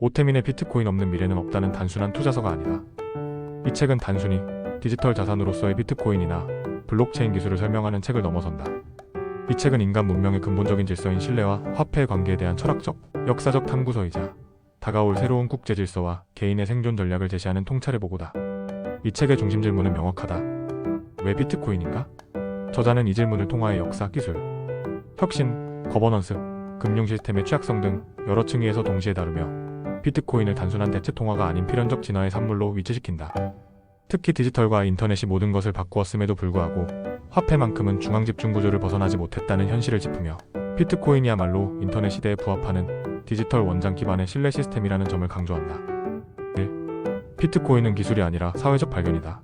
오태민의 비트코인 없는 미래는 없다는 단순한 투자서가 아니다. 이 책은 단순히 디지털 자산으로서의 비트코인이나 블록체인 기술을 설명하는 책을 넘어선다. 이 책은 인간 문명의 근본적인 질서인 신뢰와 화폐의 관계에 대한 철학적, 역사적 탐구서이자 다가올 새로운 국제 질서와 개인의 생존 전략을 제시하는 통찰의 보고다. 이 책의 중심 질문은 명확하다. 왜 비트코인인가? 저자는 이 질문을 통하여 역사, 기술, 혁신, 거버넌스, 금융 시스템의 취약성 등 여러 층위에서 동시에 다루며 비트코인을 단순한 대체 통화가 아닌 필연적 진화의 산물로 위치시킨다. 특히 디지털과 인터넷이 모든 것을 바꾸었음에도 불구하고 화폐만큼은 중앙 집중 구조를 벗어나지 못했다는 현실을 짚으며 비트코인이야말로 인터넷 시대에 부합하는 디지털 원장 기반의 신뢰 시스템이라는 점을 강조한다. 1. 비트코인은 기술이 아니라 사회적 발견이다.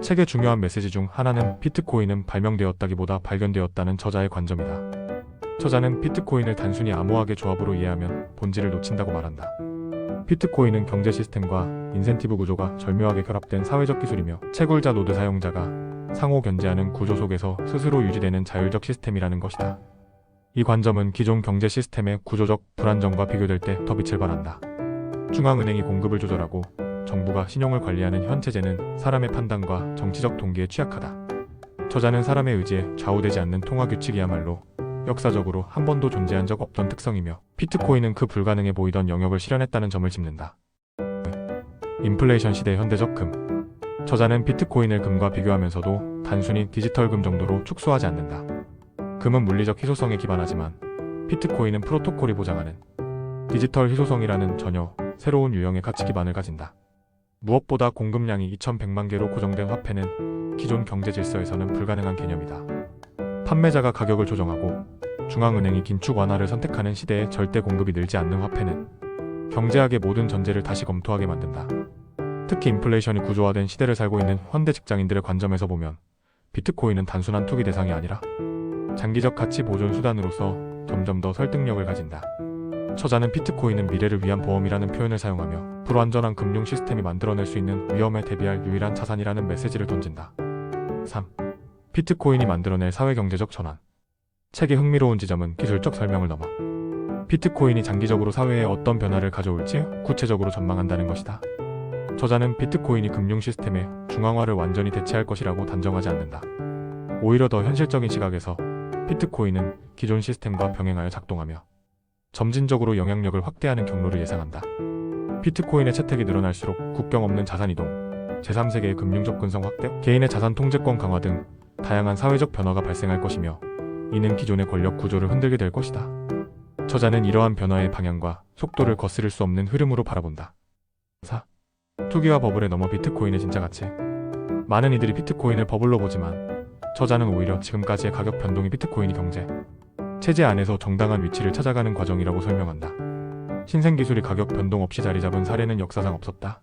책의 중요한 메시지 중 하나는 비트코인은 발명되었다기보다 발견되었다는 저자의 관점이다. 저자는 비트코인을 단순히 암호화의 조합으로 이해하면 본질을 놓친다고 말한다. 비트코인은 경제 시스템과 인센티브 구조가 절묘하게 결합된 사회적 기술이며 채굴자 노드 사용자가 상호 견제하는 구조 속에서 스스로 유지되는 자율적 시스템이라는 것이다. 이 관점은 기존 경제 시스템의 구조적 불안정과 비교될 때 더 빛을 발한다. 중앙은행이 공급을 조절하고 정부가 신용을 관리하는 현 체제는 사람의 판단과 정치적 동기에 취약하다. 저자는 사람의 의지에 좌우되지 않는 통화 규칙이야말로 역사적으로 한 번도 존재한 적 없던 특성이며 비트코인은 그 불가능해 보이던 영역을 실현했다는 점을 짚는다. 인플레이션 시대의 현대적 금. 저자는 비트코인을 금과 비교하면서도 단순히 디지털 금 정도로 축소하지 않는다. 금은 물리적 희소성에 기반하지만 비트코인은 프로토콜이 보장하는 디지털 희소성이라는 전혀 새로운 유형의 가치 기반을 가진다. 무엇보다 공급량이 2100만 개로 고정된 화폐는 기존 경제 질서에서는 불가능한 개념이다. 판매자가 가격을 조정하고 중앙은행이 긴축 완화를 선택하는 시대에 절대 공급이 늘지 않는 화폐는 경제학의 모든 전제를 다시 검토하게 만든다. 특히 인플레이션이 구조화된 시대를 살고 있는 현대 직장인들의 관점에서 보면 비트코인은 단순한 투기 대상이 아니라 장기적 가치 보존 수단으로서 점점 더 설득력을 가진다. 저자는 비트코인은 미래를 위한 보험이라는 표현을 사용하며 불완전한 금융 시스템이 만들어낼 수 있는 위험에 대비할 유일한 자산이라는 메시지를 던진다. 3. 비트코인이 만들어낼 사회경제적 전환. 책의 흥미로운 지점은 기술적 설명을 넘어 비트코인이 장기적으로 사회에 어떤 변화를 가져올지 구체적으로 전망한다는 것이다. 저자는 비트코인이 금융 시스템의 중앙화를 완전히 대체할 것이라고 단정하지 않는다. 오히려 더 현실적인 시각에서 비트코인은 기존 시스템과 병행하여 작동하며 점진적으로 영향력을 확대하는 경로를 예상한다. 비트코인의 채택이 늘어날수록 국경 없는 자산 이동, 제3세계의 금융 접근성 확대, 개인의 자산 통제권 강화 등 다양한 사회적 변화가 발생할 것이며 이는 기존의 권력 구조를 흔들게 될 것이다. 저자는 이러한 변화의 방향과 속도를 거스를 수 없는 흐름으로 바라본다. 4. 투기와 버블에 넘어 비트코인의 진짜 가치. 많은 이들이 비트코인을 버블로 보지만 저자는 오히려 지금까지의 가격 변동이 비트코인이 경제 체제 안에서 정당한 위치를 찾아가는 과정이라고 설명한다. 신생기술이 가격 변동 없이 자리 잡은 사례는 역사상 없었다.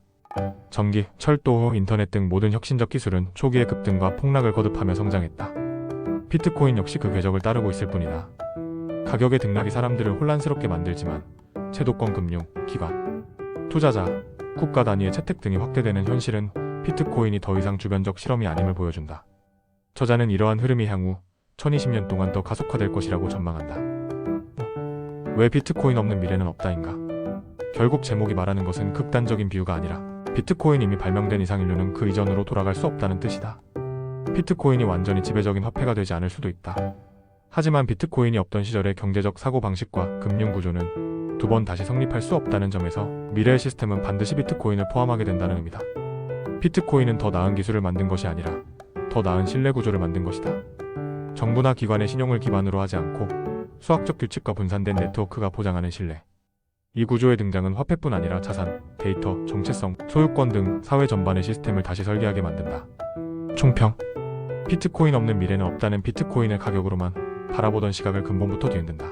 전기, 철도, 인터넷 등 모든 혁신적 기술은 초기의 급등과 폭락을 거듭하며 성장했다. 비트코인 역시 그 궤적을 따르고 있을 뿐이다. 가격의 등락이 사람들을 혼란스럽게 만들지만 채도권 금융, 기관, 투자자, 국가 단위의 채택 등이 확대되는 현실은 비트코인이 더 이상 주변적 실험이 아님을 보여준다. 저자는 이러한 흐름이 향후 1020년 동안 더 가속화될 것이라고 전망한다. 왜 비트코인 없는 미래는 없다인가? 결국 제목이 말하는 것은 극단적인 비유가 아니라 비트코인이 이미 발명된 이상 인류는 그 이전으로 돌아갈 수 없다는 뜻이다. 비트코인이 완전히 지배적인 화폐가 되지 않을 수도 있다. 하지만 비트코인이 없던 시절의 경제적 사고방식과 금융 구조는 두 번 다시 성립할 수 없다는 점에서 미래의 시스템은 반드시 비트코인을 포함하게 된다는 의미다. 비트코인은 더 나은 기술을 만든 것이 아니라 더 나은 신뢰 구조를 만든 것이다. 정부나 기관의 신용을 기반으로 하지 않고 수학적 규칙과 분산된 네트워크가 보장하는 신뢰. 이 구조의 등장은 화폐뿐 아니라 자산, 데이터, 정체성, 소유권 등 사회 전반의 시스템을 다시 설계하게 만든다. 총평. 비트코인 없는 미래는 없다는 비트코인을 가격으로만 바라보던 시각을 근본부터 뒤흔든다.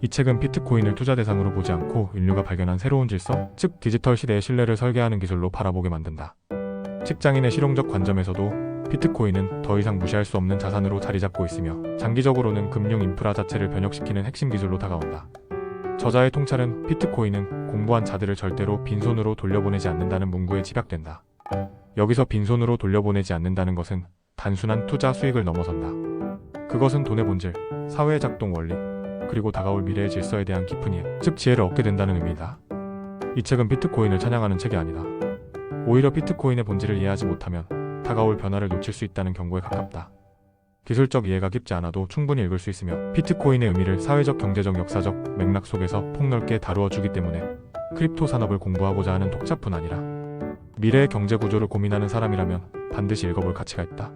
이 책은 비트코인을 투자 대상으로 보지 않고 인류가 발견한 새로운 질서, 즉 디지털 시대의 신뢰를 설계하는 기술로 바라보게 만든다. 직장인의 실용적 관점에서도 비트코인은 더 이상 무시할 수 없는 자산으로 자리 잡고 있으며 장기적으로는 금융 인프라 자체를 변혁시키는 핵심 기술로 다가온다. 저자의 통찰은 비트코인은 공부한 자들을 절대로 빈손으로 돌려보내지 않는다는 문구에 집약된다. 여기서 빈손으로 돌려보내지 않는다는 것은 단순한 투자 수익을 넘어선다. 그것은 돈의 본질, 사회의 작동 원리, 그리고 다가올 미래의 질서에 대한 깊은 이해, 즉 지혜를 얻게 된다는 의미다. 이 책은 비트코인을 찬양하는 책이 아니다. 오히려 비트코인의 본질을 이해하지 못하면 다가올 변화를 놓칠 수 있다는 경고에 가깝다. 기술적 이해가 깊지 않아도 충분히 읽을 수 있으며 비트코인의 의미를 사회적, 경제적, 역사적 맥락 속에서 폭넓게 다루어 주기 때문에 크립토 산업을 공부하고자 하는 독자뿐 아니라 미래의 경제 구조를 고민하는 사람이라면 반드시 읽어볼 가치가 있다.